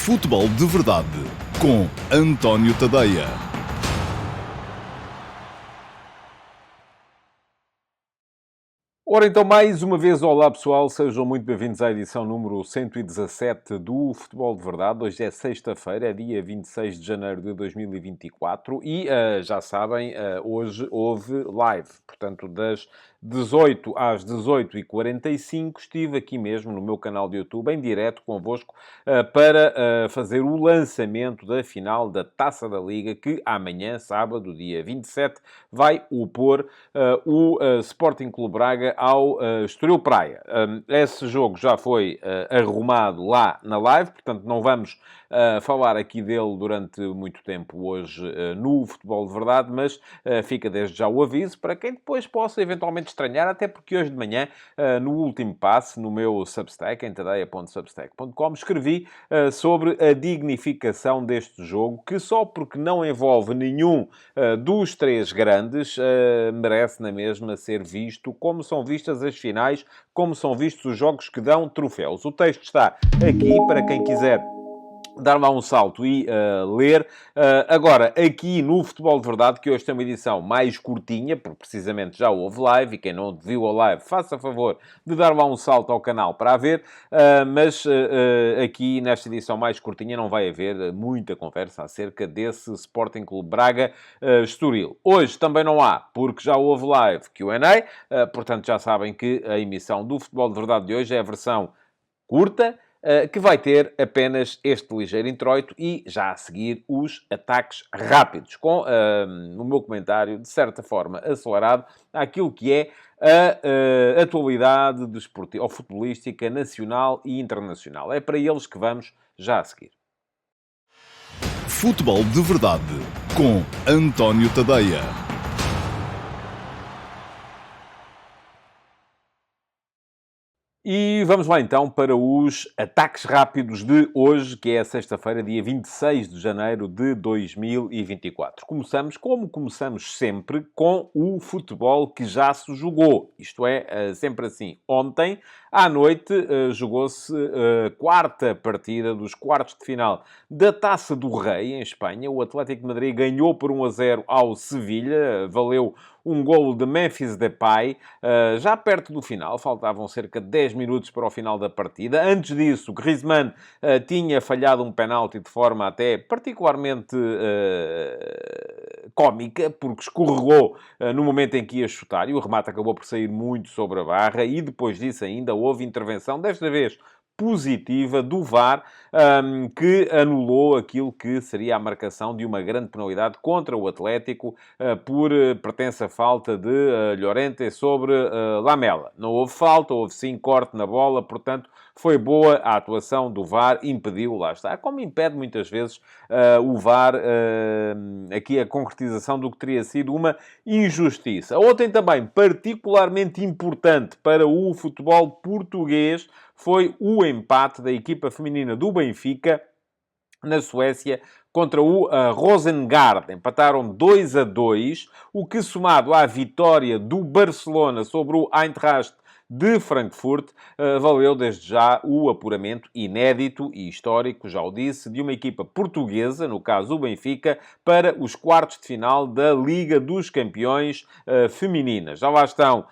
Futebol de Verdade com António Tadeia. Ora então, mais uma vez, olá pessoal, sejam muito bem-vindos à edição número 117 do Futebol de Verdade. Hoje é sexta-feira, é dia 26 de janeiro de 2024 e, já sabem, hoje houve live. Portanto, das 18 às 18h45 estive aqui mesmo no meu canal de YouTube, em direto convosco, para fazer o lançamento da final da Taça da Liga, que amanhã, sábado, dia 27, vai opor o Sporting Clube Braga ao Estoril Praia. Esse jogo já foi arrumado lá na live, portanto não vamos falar aqui dele durante muito tempo hoje no Futebol de Verdade, mas fica desde já o aviso para quem depois possa eventualmente estranhar, até porque hoje de manhã, no último passe, no meu Substack, em tadeia.substack.com, escrevi sobre a dignificação deste jogo, que só porque não envolve nenhum dos três grandes merece na mesma ser visto como são vistas as finais, como são vistos os jogos que dão troféus. O texto está aqui para quem quiser dar lá um salto e ler. Agora, aqui no Futebol de Verdade, que hoje tem uma edição mais curtinha, porque precisamente já houve live, e quem não viu a live, faça favor de dar lá um salto ao canal para a ver, mas aqui nesta edição mais curtinha não vai haver muita conversa acerca desse Sporting Clube Braga Estoril. Hoje também não há, porque já houve live Q&A, portanto já sabem que a emissão do Futebol de Verdade de hoje é a versão curta, que vai ter apenas este ligeiro introito e, já a seguir, os ataques rápidos, com o meu comentário, de certa forma, acelerado àquilo que é a atualidade desportiva, ou futebolística nacional e internacional. É para eles que vamos já a seguir. Futebol de Verdade com António Tadeia. E vamos lá então para os ataques rápidos de hoje, que é sexta-feira, dia 26 de janeiro de 2024. Começamos, como começamos sempre, com o futebol que já se jogou. Isto é, sempre assim. Ontem, à noite, jogou-se a quarta partida dos quartos de final da Taça do Rei, em Espanha. O Atlético de Madrid ganhou por 1-0 ao Sevilha. Valeu um golo de Memphis Depay, já perto do final, faltavam cerca de 10 minutos para o final da partida. Antes disso, Griezmann tinha falhado um penalti de forma até particularmente cómica, porque escorregou no momento em que ia chutar, e o remate acabou por sair muito sobre a barra, e depois disso ainda houve intervenção, desta vez positiva, do VAR, que anulou aquilo que seria a marcação de uma grande penalidade contra o Atlético por pretensa falta de Llorente sobre Lamela. Não houve falta, houve sim corte na bola, portanto foi boa a atuação do VAR, impediu, lá está, como impede muitas vezes o VAR aqui a concretização do que teria sido uma injustiça. Ontem também, particularmente importante para o futebol português, foi o empate da equipa feminina do Benfica na Suécia contra o Rosengard. Empataram 2-2, o que, somado à vitória do Barcelona sobre o Eintracht de Frankfurt, valeu desde já o apuramento inédito e histórico, já o disse, de uma equipa portuguesa, no caso o Benfica, para os quartos de final da Liga dos Campeões feminina. Já lá estão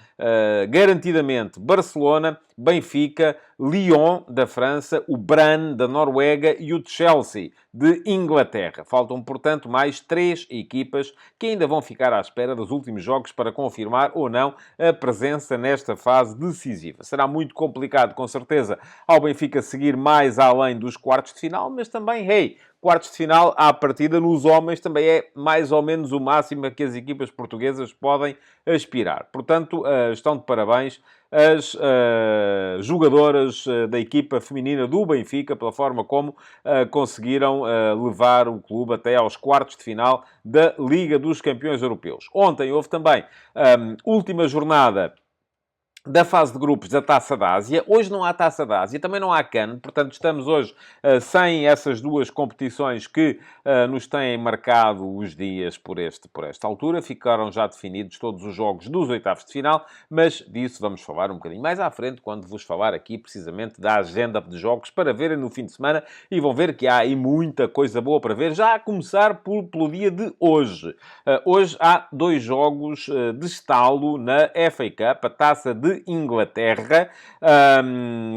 garantidamente Barcelona, Benfica, Lyon da França, o Brann da Noruega e o Chelsea de Inglaterra. Faltam, portanto, mais 3 equipas que ainda vão ficar à espera dos últimos jogos para confirmar ou não a presença nesta fase decisiva. Será muito complicado, com certeza, ao Benfica seguir mais além dos quartos de final, mas também, quartos de final, à partida, nos homens, também é mais ou menos o máximo a que as equipas portuguesas podem aspirar. Portanto, estão de parabéns as jogadoras da equipa feminina do Benfica, pela forma como conseguiram levar o clube até aos quartos de final da Liga dos Campeões Europeus. Ontem houve também última jornada da fase de grupos da Taça da Ásia. Hoje não há Taça da Ásia, também não há CAN, portanto estamos hoje sem essas duas competições que nos têm marcado os dias por esta altura. Ficaram já definidos todos os jogos dos oitavos de final, mas disso vamos falar um bocadinho mais à frente, quando vos falar aqui precisamente da agenda de jogos para verem no fim de semana, e vão ver que há aí muita coisa boa para ver, já a começar pelo dia de hoje. Hoje há dois jogos de estalo na FA Cup, a Taça de Inglaterra.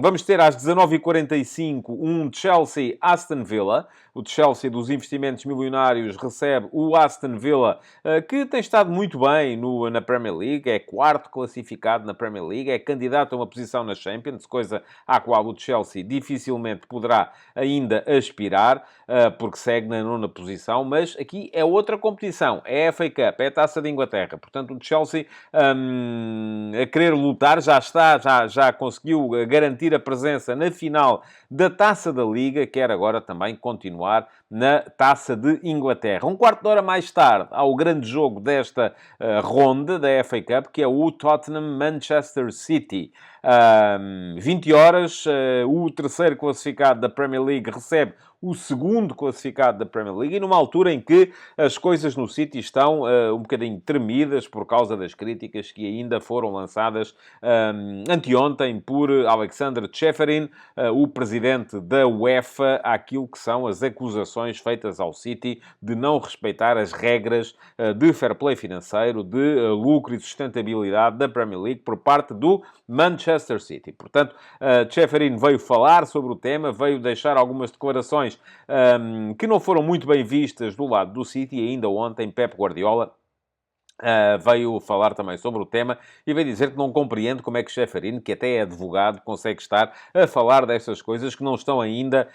Vamos ter às 19h45 um Chelsea-Aston Villa. O Chelsea dos investimentos milionários recebe o Aston Villa, que tem estado muito bem na Premier League, é quarto classificado na Premier League, é candidato a uma posição na Champions, coisa à qual o Chelsea dificilmente poderá ainda aspirar, porque segue na nona posição, mas aqui é outra competição, é a FA Cup, é a Taça de Inglaterra. Portanto, o Chelsea a querer lutar, já conseguiu garantir a presença na final da Taça da Liga, quer agora também continuar na Taça de Inglaterra. Um quarto de hora mais tarde, há o grande jogo desta ronda da FA Cup, que é o Tottenham-Manchester City. 20 horas, o terceiro classificado da Premier League recebe o segundo classificado da Premier League, e numa altura em que as coisas no City estão um bocadinho tremidas por causa das críticas que ainda foram lançadas anteontem por Alexander Ceferin, o presidente da UEFA, àquilo que são as acusações feitas ao City de não respeitar as regras de fair play financeiro, de lucro e sustentabilidade da Premier League por parte do Manchester City. Portanto, Ceferin veio falar sobre o tema, veio deixar algumas declarações que não foram muito bem vistas do lado do City, e ainda ontem Pep Guardiola veio falar também sobre o tema e veio dizer que não compreende como é que Ceferin, que até é advogado, consegue estar a falar destas coisas que não estão ainda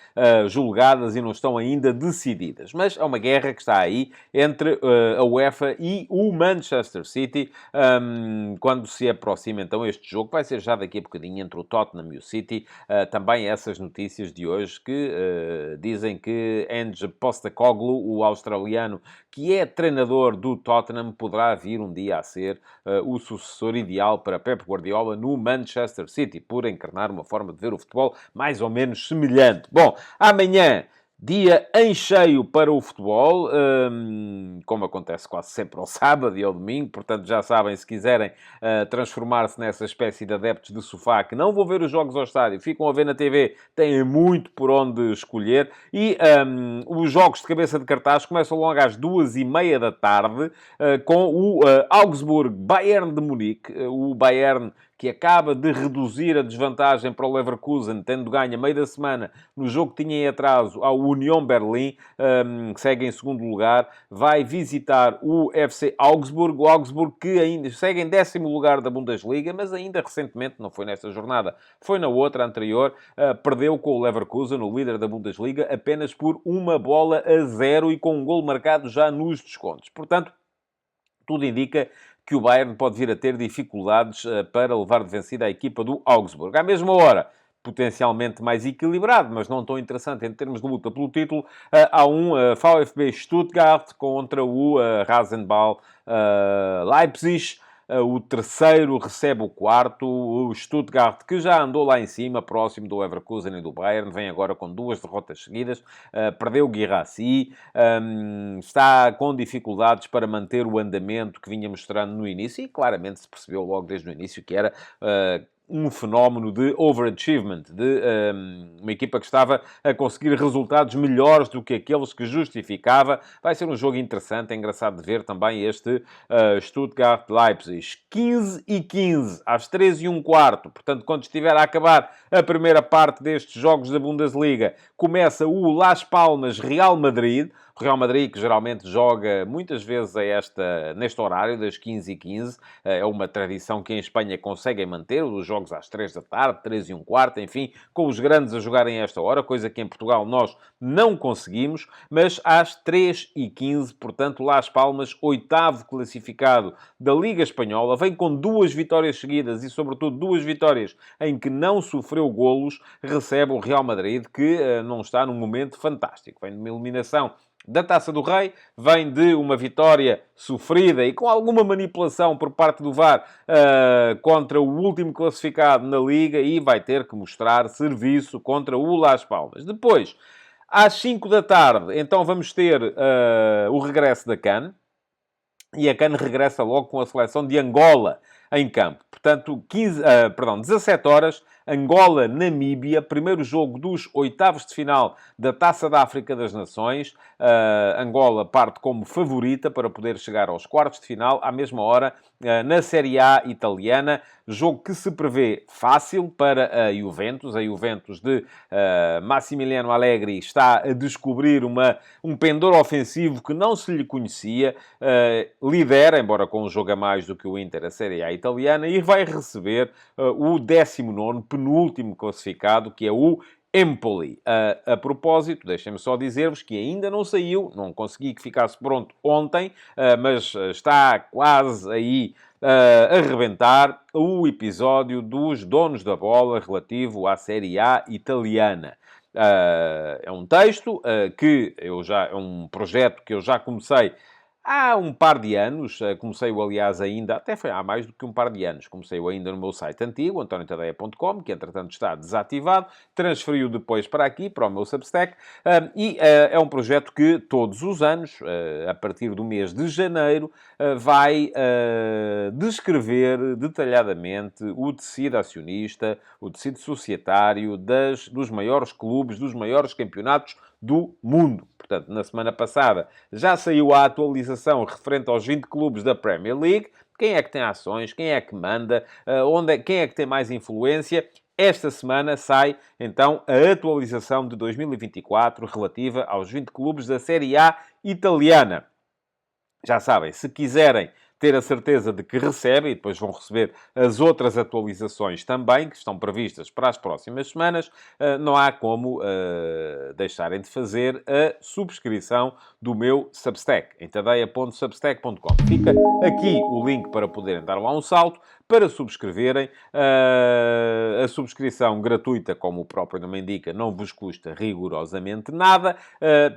julgadas e não estão ainda decididas. Mas é uma guerra que está aí entre a UEFA e o Manchester City. Quando se aproxima então este jogo, vai ser já daqui a bocadinho, entre o Tottenham e o City. Também essas notícias de hoje que dizem que Ange Postecoglou, o australiano, que é treinador do Tottenham, poderá vir um dia a ser o sucessor ideal para Pep Guardiola no Manchester City, por encarnar uma forma de ver o futebol mais ou menos semelhante. Bom, amanhã, dia em cheio para o futebol, como acontece quase sempre ao sábado e ao domingo. Portanto, já sabem, se quiserem transformar-se nessa espécie de adeptos de sofá que não vão ver os jogos ao estádio, ficam a ver na TV, têm muito por onde escolher. E os jogos de cabeça de cartaz começam logo às 2h30 da tarde, com o Augsburg-Bayern de Munique. O Bayern, que acaba de reduzir a desvantagem para o Leverkusen, tendo ganho a meio da semana no jogo que tinha em atraso ao Union Berlim, que segue em segundo lugar, vai visitar o FC Augsburg. O Augsburg, que ainda segue em 10º lugar da Bundesliga, mas ainda recentemente, não foi nesta jornada, foi na outra anterior, perdeu com o Leverkusen, o líder da Bundesliga, apenas por 1-0 e com um golo marcado já nos descontos. Portanto, tudo indica que o Bayern pode vir a ter dificuldades para levar de vencida a equipa do Augsburg. À mesma hora, potencialmente mais equilibrado, mas não tão interessante em termos de luta pelo título, há um VfB Stuttgart contra o Rasenball Leipzig. O terceiro recebe o quarto. O Stuttgart, que já andou lá em cima, próximo do Leverkusen e do Bayern, vem agora com 2 derrotas seguidas. Perdeu o Guirassy. Está com dificuldades para manter o andamento que vinha mostrando no início. E claramente se percebeu logo desde o início que era um fenómeno de overachievement, de uma equipa que estava a conseguir resultados melhores do que aqueles que justificava. Vai ser um jogo interessante, é engraçado de ver também este Stuttgart-Leipzig. 15h15, às 13h15, portanto, quando estiver a acabar a primeira parte destes jogos da Bundesliga, começa o Las Palmas-Real Madrid. O Real Madrid, que geralmente joga muitas vezes neste horário, das 15h15, é uma tradição que em Espanha conseguem manter, os jogos às 3 da tarde, 13h15, enfim, com os grandes a jogarem a esta hora, coisa que em Portugal nós não conseguimos, mas às 3h15, portanto, Las Palmas, 8º classificado da Liga Espanhola, vem com 2 vitórias seguidas e, sobretudo, 2 vitórias em que não sofreu golos, recebe o Real Madrid, que não está num momento fantástico. Vem de uma eliminação da Taça do Rei, vem de uma vitória sofrida e com alguma manipulação por parte do VAR contra o último classificado na Liga e vai ter que mostrar serviço contra o Las Palmas. Depois, às 5 da tarde, então vamos ter o regresso da CAN. E a CAN regressa logo com a seleção de Angola em campo. Portanto, 17 horas, Angola-Namíbia, primeiro jogo dos oitavos de final da Taça da África das Nações. Angola parte como favorita para poder chegar aos quartos de final, à mesma hora, na Série A italiana. Jogo que se prevê fácil para a Juventus. A Juventus de Massimiliano Allegri está a descobrir um pendor ofensivo que não se lhe conhecia. Lidera, embora com um jogo a mais do que o Inter, a Série A italiana, e vai receber o 19º, penúltimo classificado, que é o Empoli. A propósito, deixem-me só dizer-vos que ainda não saiu, não consegui que ficasse pronto ontem, mas está quase aí a rebentar o episódio dos donos da bola relativo à Série A italiana. É um texto é um projeto que eu já comecei há um par de anos. Comecei-o, aliás, ainda, até foi há mais do que um par de anos, comecei-o ainda no meu site antigo, antoniotadeia.com, que entretanto está desativado, transferi-o depois para aqui, para o meu Substack, e é um projeto que todos os anos, a partir do mês de janeiro, vai descrever detalhadamente o tecido acionista, o tecido societário dos maiores clubes, dos maiores campeonatos do mundo. Portanto, na semana passada já saiu a atualização referente aos 20 clubes da Premier League. Quem é que tem ações? Quem é que manda? Quem é que tem mais influência? Esta semana sai, então, a atualização de 2024 relativa aos 20 clubes da Série A italiana. Já sabem, se quiserem ter a certeza de que recebem, e depois vão receber as outras atualizações também, que estão previstas para as próximas semanas, não há como deixarem de fazer a subscrição do meu Substack, em tadeia.substack.com. Fica aqui o link para poderem dar lá um salto, para subscreverem. A subscrição gratuita, como o próprio nome indica, não vos custa rigorosamente nada.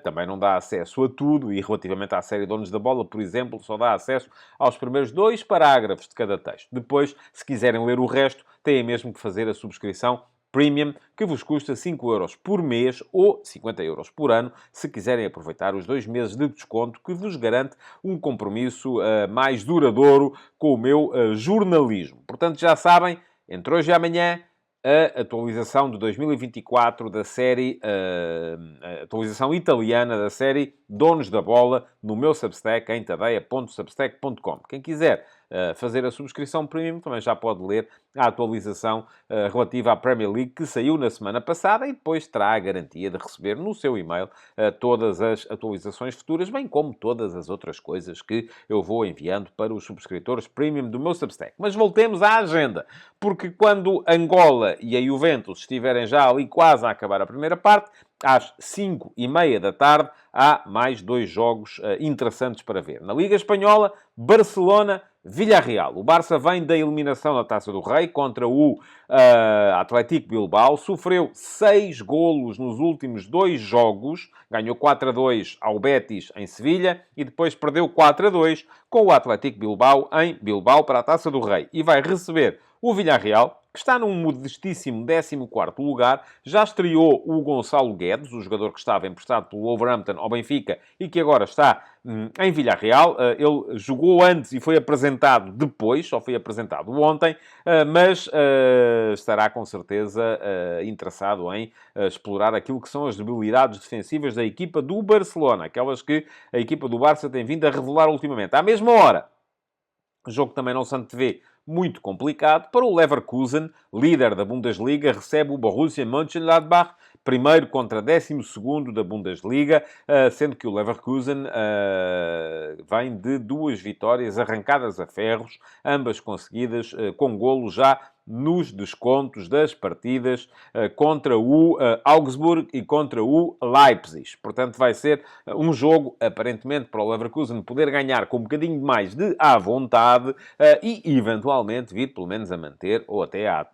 Também não dá acesso a tudo e, relativamente à série Donos da Bola, por exemplo, só dá acesso aos primeiros 2 parágrafos de cada texto. Depois, se quiserem ler o resto, têm mesmo que fazer a subscrição Premium, que vos custa 5 euros por mês ou 50 euros por ano, se quiserem aproveitar os 2 meses de desconto, que vos garante um compromisso mais duradouro com o meu jornalismo. Portanto, já sabem, entre hoje e amanhã, a atualização de 2024 da série, a atualização italiana da série Donos da Bola, no meu Substack, em tadeia.substack.com. Quem quiser fazer a subscrição premium também já pode ler a atualização relativa à Premier League, que saiu na semana passada, e depois terá a garantia de receber no seu e-mail todas as atualizações futuras, bem como todas as outras coisas que eu vou enviando para os subscritores premium do meu Substack. Mas voltemos à agenda, porque quando Angola e a Juventus estiverem já ali quase a acabar a primeira parte, às 5h30 da tarde, há mais 2 jogos interessantes para ver. Na Liga Espanhola, Barcelona-Villarreal. O Barça vem da eliminação da Taça do Rei contra o Athletic Bilbao. Sofreu 6 golos nos últimos 2 jogos. Ganhou 4-2 ao Betis em Sevilha e depois perdeu 4-2 com o Athletic Bilbao em Bilbao para a Taça do Rei. E vai receber o Villarreal, que está num modestíssimo 14º lugar. Já estreou o Gonçalo Guedes, o jogador que estava emprestado pelo Wolverhampton ao Benfica e que agora está em Villarreal. Ele jogou antes e foi apresentado depois, só foi apresentado ontem, mas estará com certeza interessado em explorar aquilo que são as debilidades defensivas da equipa do Barcelona, aquelas que a equipa do Barça tem vindo a revelar ultimamente. À mesma hora, o jogo também não se antevê muito complicado para o Leverkusen, líder da Bundesliga, recebe o Borussia Mönchengladbach, primeiro contra 12º da Bundesliga, sendo que o Leverkusen vem de 2 vitórias arrancadas a ferros, ambas conseguidas com golo já nos descontos das partidas contra o Augsburg e contra o Leipzig. Portanto, vai ser um jogo, aparentemente, para o Leverkusen poder ganhar com um bocadinho mais de à vontade e, eventualmente, vir pelo menos a manter ou até a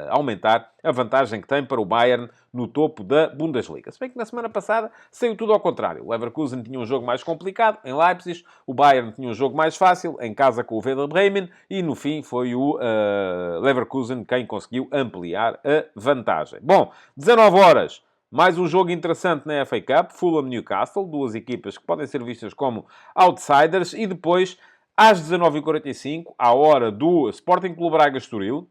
aumentar a vantagem que tem para o Bayern no topo da Bundesliga. Se bem que na semana passada saiu tudo ao contrário. O Leverkusen tinha um jogo mais complicado em Leipzig, o Bayern tinha um jogo mais fácil em casa com o Werder Bremen e, no fim, foi o Leverkusen quem conseguiu ampliar a vantagem. Bom, 19 horas. Mais um jogo interessante na FA Cup, Fulham-Newcastle, duas equipas que podem ser vistas como outsiders. E depois, às 19h45, à hora do Sporting Clube Braga-Estoril,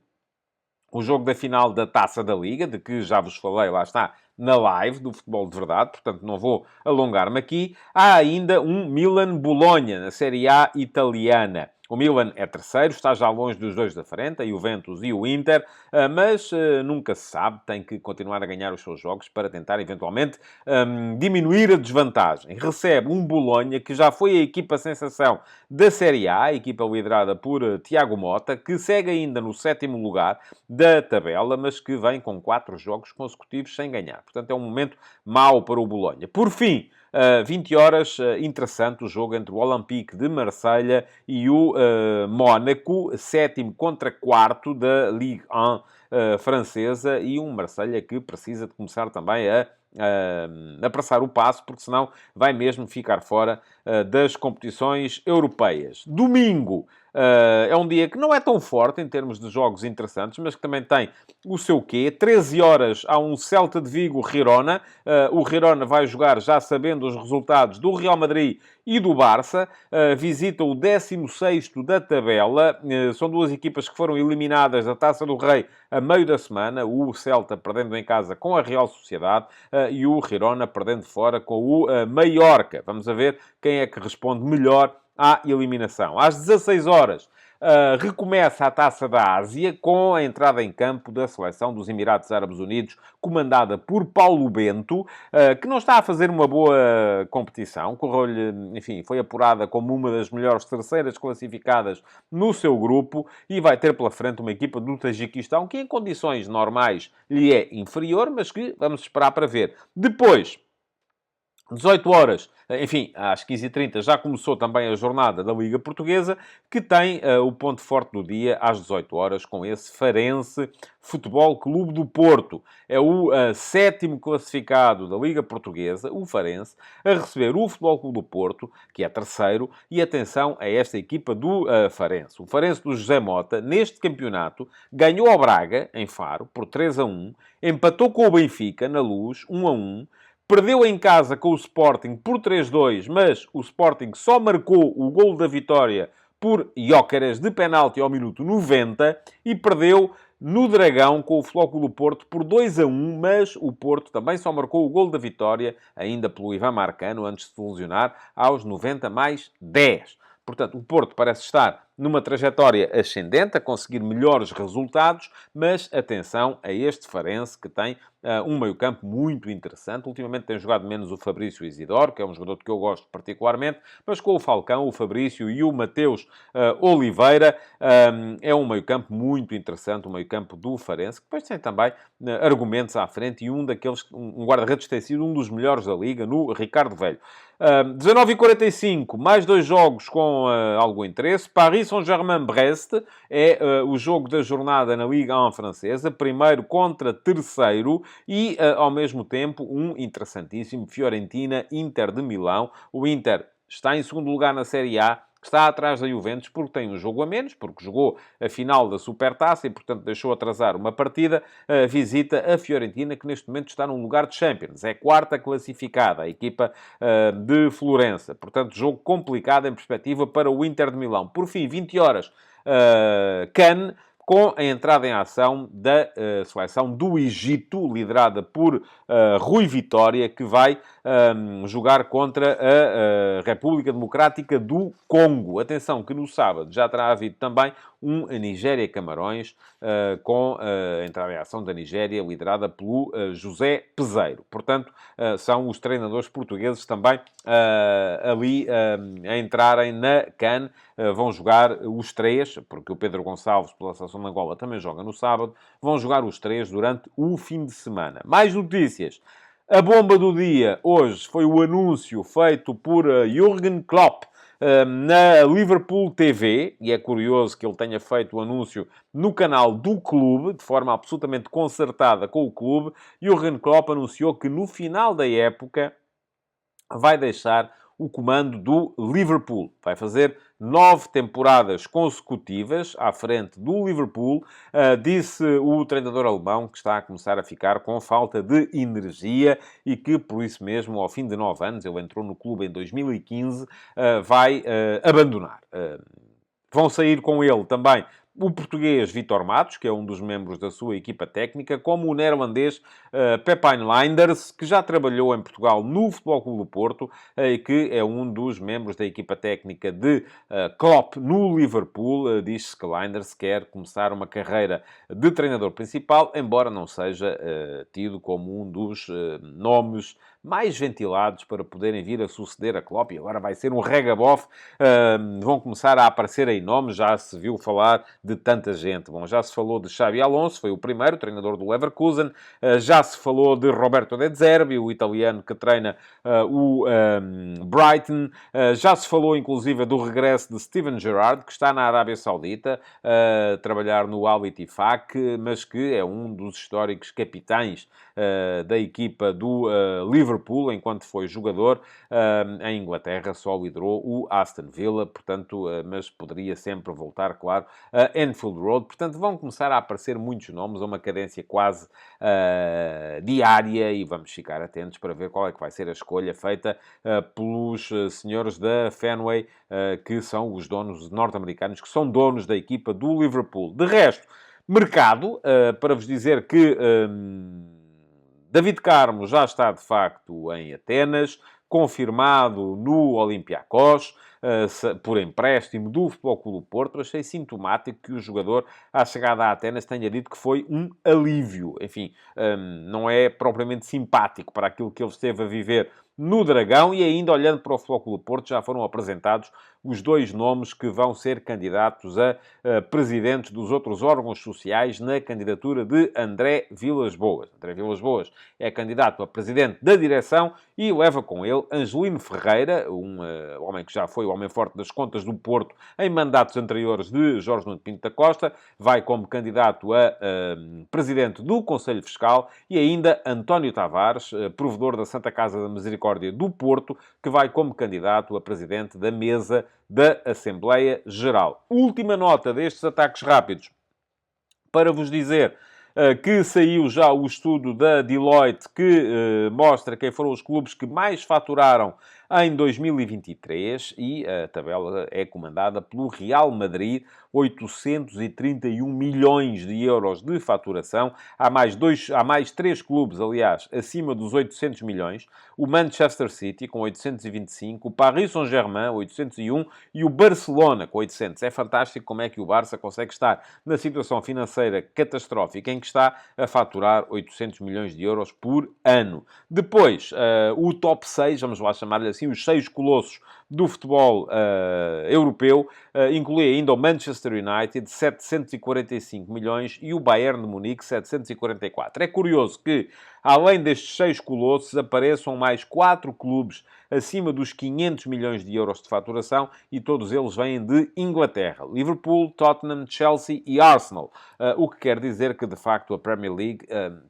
o jogo da final da Taça da Liga, de que já vos falei, lá está, na live do Futebol de Verdade, portanto não vou alongar-me aqui. Há ainda um Milan-Bolonha, na Série A italiana. O Milan é terceiro, está já longe dos dois da frente, a Juventus e o Inter, mas nunca se sabe, tem que continuar a ganhar os seus jogos para tentar, eventualmente, diminuir a desvantagem. Recebe um Bolonha, que já foi a equipa sensação da Série A, a equipa liderada por Tiago Motta, que segue ainda no sétimo lugar da tabela, mas que vem com 4 jogos consecutivos sem ganhar. Portanto, é um momento mau para o Bolonha. Por fim, 20 horas, interessante o jogo entre o Olympique de Marselha e o Mónaco, sétimo contra quarto da Ligue 1 francesa, e um Marselha que precisa de começar também a apressar o passo, porque senão vai mesmo ficar fora das competições europeias. Domingo é um dia que não é tão forte em termos de jogos interessantes, mas que também tem o seu quê. 13 horas há um Celta de Vigo-Girona. O Girona vai jogar já sabendo os resultados do Real Madrid e do Barça. Visita o 16º da tabela. São duas equipas que foram eliminadas da Taça do Rei a meio da semana. O Celta perdendo em casa com a Real Sociedade e o Girona perdendo fora com o Mallorca. Vamos a ver quem é que responde melhor à eliminação. Às 16 horas, recomeça a Taça da Ásia com a entrada em campo da seleção dos Emirados Árabes Unidos, comandada por Paulo Bento, que não está a fazer uma boa competição. Correu-lhe, enfim, foi apurada como uma das melhores terceiras classificadas no seu grupo e vai ter pela frente uma equipa do Tajiquistão que, em condições normais, lhe é inferior, mas que vamos esperar para ver. Depois, 18 horas, enfim, às 15h30 já começou também a jornada da Liga Portuguesa, que tem o ponto forte do dia às 18 horas com esse Farense Futebol Clube do Porto. É o sétimo classificado da Liga Portuguesa, o Farense, a receber o Futebol Clube do Porto, que é terceiro, e atenção a esta equipa do Farense. O Farense do José Mota, neste campeonato, ganhou ao Braga, em Faro, por 3-1, empatou com o Benfica, na Luz, 1-1, perdeu em casa com o Sporting por 3-2, mas o Sporting só marcou o golo da vitória por Gyökeres de penalti ao minuto 90 e perdeu no Dragão com o Flóculo Porto por 2-1, mas o Porto também só marcou o golo da vitória, ainda pelo Ivan Marcano, antes de se lesionar, aos 90 mais 10. Portanto, o Porto parece estar numa trajetória ascendente, a conseguir melhores resultados, mas atenção a este Farense, que tem um meio-campo muito interessante. Ultimamente tem jogado menos o Fabrício Isidoro, que é um jogador que eu gosto particularmente, mas com o Falcão, o Fabrício e o Mateus Oliveira, é um meio-campo muito interessante, um meio-campo do Farense, que depois tem também argumentos à frente, e um guarda-redes tem sido um dos melhores da Liga, no Ricardo Velho. 19h45, mais 2 jogos com algum interesse. Paris Saint-Germain-Brest é o jogo da jornada na Liga 1 francesa, primeiro contra terceiro, e ao mesmo tempo um interessantíssimo Fiorentina-Inter de Milão. O Inter está em segundo lugar na Série A, está atrás da Juventus porque tem um jogo a menos, porque jogou a final da Supertaça e, portanto, deixou atrasar uma partida. Visita a Fiorentina, que neste momento está num lugar de Champions. É quarta classificada, a equipa de Florença. Portanto, jogo complicado em perspectiva para o Inter de Milão. Por fim, 20 horas, Cannes, com a entrada em ação da seleção do Egito, liderada por Rui Vitória, que vai jogar contra a República Democrática do Congo. Atenção que no sábado já terá havido também um Nigéria-Camarões, com a entrada em ação da Nigéria, liderada pelo José Peseiro. Portanto, são os treinadores portugueses também ali a entrarem na CAN. Vão jogar os três, porque o Pedro Gonçalves, pela seleção Emerson Angola também joga no sábado. Vão jogar os três durante o fim de semana. Mais notícias. A bomba do dia hoje foi o anúncio feito por Jürgen Klopp na Liverpool TV, e é curioso que ele tenha feito o anúncio no canal do clube, de forma absolutamente concertada com o clube. Jürgen Klopp anunciou que no final da época vai deixar o comando do Liverpool. Vai fazer 9 temporadas consecutivas à frente do Liverpool. Disse o treinador alemão que está a começar a ficar com falta de energia e que, por isso mesmo, ao fim de 9 anos, ele entrou no clube em 2015, vai abandonar. Vão sair com ele também o português Vítor Matos, que é um dos membros da sua equipa técnica, como o neerlandês Pepijn Lijnders, que já trabalhou em Portugal no Futebol Clube do Porto e que é um dos membros da equipa técnica de Klopp no Liverpool. Diz-se que Lijnders quer começar uma carreira de treinador principal, embora não seja tido como um dos nomes mais ventilados para poderem vir a suceder a Klopp. E agora vai ser um regabof. Vão começar a aparecer aí nomes. Já se viu falar de tanta gente. Bom, já se falou de Xabi Alonso, foi o primeiro treinador do Leverkusen. Já se falou de Roberto De Zerbi, o italiano que treina o Brighton. Já se falou, inclusive, do regresso de Steven Gerrard, que está na Arábia Saudita, a trabalhar no Al Ittifaq, mas que é um dos históricos capitães da equipa do Liverpool, enquanto foi jogador em Inglaterra, só liderou o Aston Villa, portanto, mas poderia sempre voltar, claro, a Anfield Road. Portanto, vão começar a aparecer muitos nomes, a uma cadência quase diária, e vamos ficar atentos para ver qual é que vai ser a escolha feita pelos senhores da Fenway, que são os donos norte-americanos, que são donos da equipa do Liverpool. De resto, mercado, para vos dizer que David Carmo já está, de facto, em Atenas, confirmado no Olympiacos, por empréstimo do Futebol Clube do Porto. Achei sintomático que o jogador, à chegada a Atenas, tenha dito que foi um alívio. Enfim, não é propriamente simpático para aquilo que ele esteve a viver no Dragão. E ainda, olhando para o Futebol Clube do Porto, já foram apresentados os dois nomes que vão ser candidatos a presidentes dos outros órgãos sociais na candidatura de André Vilas-Boas. André Vilas-Boas é candidato a presidente da direção e leva com ele Angelino Ferreira, um homem que já foi o homem forte das contas do Porto em mandatos anteriores de Jorge Nuno Pinto da Costa. Vai como candidato a presidente do Conselho Fiscal, e ainda António Tavares, provedor da Santa Casa da Misericórdia do Porto, que vai como candidato a presidente da mesa da Assembleia Geral. Última nota destes ataques rápidos para vos dizer que saiu já o estudo da Deloitte que mostra quem foram os clubes que mais faturaram em 2023, e a tabela é comandada pelo Real Madrid, 831 milhões de euros de faturação. Há mais 3 clubes, aliás, acima dos 800 milhões. O Manchester City, com 825, o Paris Saint-Germain, 801, e o Barcelona, com 800. É fantástico como é que o Barça consegue estar na situação financeira catastrófica em que está a faturar 800 milhões de euros por ano. Depois, o top 6, vamos lá chamar-lhe assim, os 6 colossos do futebol europeu, inclui ainda o Manchester United, 745 milhões, e o Bayern de Munique, 744. É curioso que, além destes 6 colossos, apareçam mais 4 clubes acima dos 500 milhões de euros de faturação, e todos eles vêm de Inglaterra. Liverpool, Tottenham, Chelsea e Arsenal. O que quer dizer que, de facto, a Premier League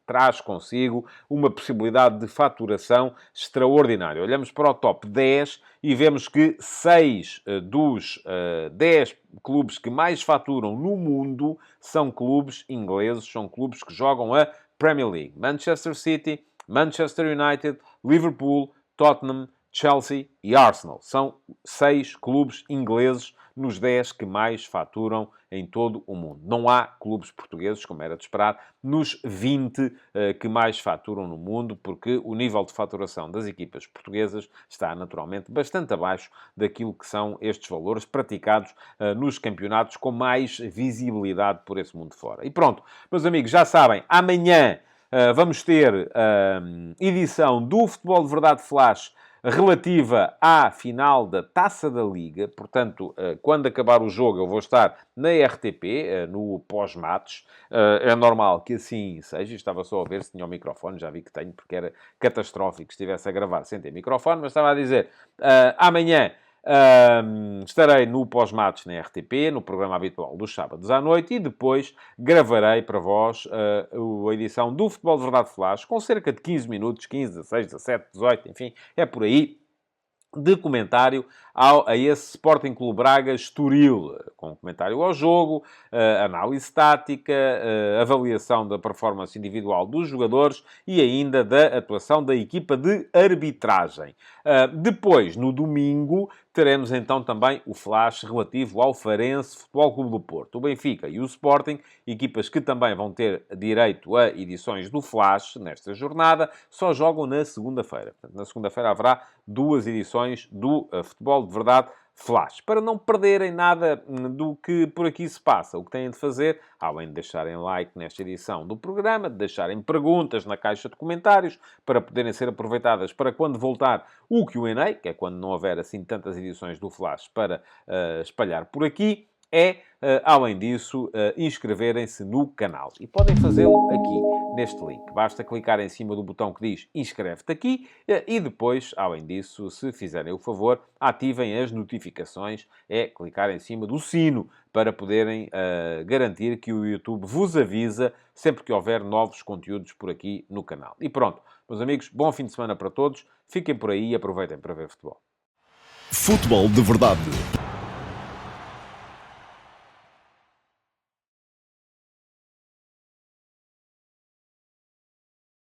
traz consigo uma possibilidade de faturação extraordinária. Olhamos para o top 10 e vemos que 6 dos 10 clubes que mais faturam no mundo são clubes ingleses, são clubes que jogam a Premier League. Manchester City, Manchester United, Liverpool, Tottenham, Chelsea e Arsenal. São 6 clubes ingleses nos 10 que mais faturam em todo o mundo. Não há clubes portugueses, como era de esperar, nos 20 que mais faturam no mundo, porque o nível de faturação das equipas portuguesas está naturalmente bastante abaixo daquilo que são estes valores praticados nos campeonatos com mais visibilidade por esse mundo fora. E pronto, meus amigos, já sabem, amanhã vamos ter edição do Futebol de Verdade Flash relativa à final da Taça da Liga. Portanto, quando acabar o jogo, eu vou estar na RTP, no pós-matos. É normal que assim seja. Estava só a ver se tinha o microfone. Já vi que tenho, porque era catastrófico que estivesse a gravar sem ter microfone. Mas estava a dizer, amanhã... estarei no pós-matos na RTP, no programa habitual dos sábados à noite, e depois gravarei para vós a edição do Futebol de Verdade Flash, com cerca de 15 minutos, 15, 16, 17, 18, enfim, é por aí, de comentário a esse Sporting Clube Braga Estoril, com comentário ao jogo, análise tática, avaliação da performance individual dos jogadores e ainda da atuação da equipa de arbitragem. Depois, no domingo, teremos então também o flash relativo ao Farense Futebol Clube do Porto. O Benfica e o Sporting, equipas que também vão ter direito a edições do flash nesta jornada, só jogam na segunda-feira. Portanto, na segunda-feira haverá 2 edições do Futebol de Verdade Flash. Para não perderem nada do que por aqui se passa, o que têm de fazer, além de deixarem like nesta edição do programa, de deixarem perguntas na caixa de comentários, para poderem ser aproveitadas para quando voltar o Q&A, que é quando não houver assim tantas edições do Flash para espalhar por aqui, além disso, inscreverem-se no canal. E podem fazê-lo aqui, neste link. Basta clicar em cima do botão que diz inscreve-te aqui e depois, além disso, se fizerem o favor, ativem as notificações, clicar em cima do sino para poderem garantir que o YouTube vos avisa sempre que houver novos conteúdos por aqui no canal. E pronto, meus amigos, bom fim de semana para todos. Fiquem por aí e aproveitem para ver futebol. Futebol de Verdade